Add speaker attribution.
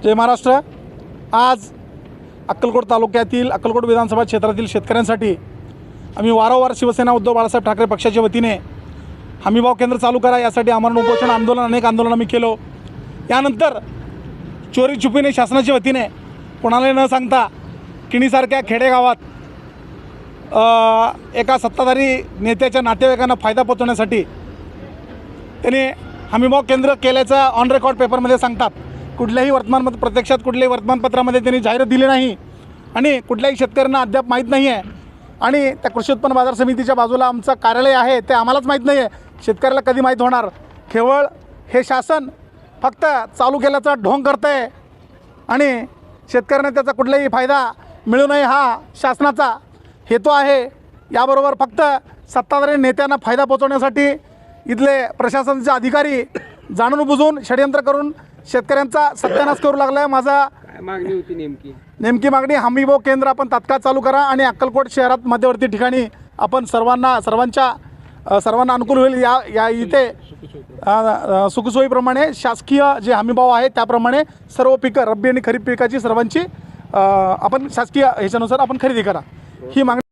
Speaker 1: जय महाराष्ट्र। आज अक्कलकोट तालुक्यातील अक्कलकोट विधानसभा क्षेत्रातील शेतकऱ्यांसाठी आम्ही वारंवार शिवसेना उद्धव बाळासाहेब ठाकरे पक्षाच्या वतीने हमीभाव केंद्र चालू करा यासाठी आमरण उपोषण आंदोलन अनेक आंदोलन आम्ही केलो। यानंतर चोरी छुपीने शासनाच्या वतीने कोणालाही न सांगता किणीसारख्या खेडेगावात एका सत्ताधारी नेत्याच्या नातेवाईकांना फायदा पोचवण्यासाठी त्यांनी हमीभाव केंद्र केल्याचं ऑन रेकॉर्ड पेपरमध्ये सांगतात। कुठल्याही वर्तमानपत्र प्रत्यक्षात कुठल्याही वर्तमानपत्रामध्ये त्यांनी जाहिरात दिली नाही आणि कुठल्याही शेतकऱ्यांना अद्याप माहीत नाही आहे। आणि त्या कृषी उत्पन्न बाजार समितीच्या बाजूला आमचं कार्यालय आहे ते आम्हालाच माहीत नाही आहे, शेतकऱ्याला कधी माहीत होणार। केवळ हे शासन फक्त चालू केल्याचा ढोंग करतं आहे आणि शेतकऱ्यांना त्याचा कुठलाही फायदा मिळू नये हा शासनाचा हेतू आहे। याबरोबर फक्त सत्ताधारी नेत्यांना फायदा पोचवण्यासाठी इथले प्रशासनाचे अधिकारी जाणून बुजून षडयंत्र करून शेतकऱ्यांचा सत्यानाश करू लागला आहे। माझा
Speaker 2: मागणी होती
Speaker 1: नेमकी मागणी हमीभाव केंद्र आपण तात्काळ चालू करा आणि अक्कलकोट शहरात मध्यवर्ती ठिकाणी आपण सर्वांना अनुकूल होईल या इथे सुखसोयीप्रमाणे शासकीय जे हमीभाव आहे त्याप्रमाणे सर्व पिकं रब्बी आणि खरीप पिकाची सर्वांची आपण शासकीय ह्याच्यानुसार आपण खरेदी करा ही मागणी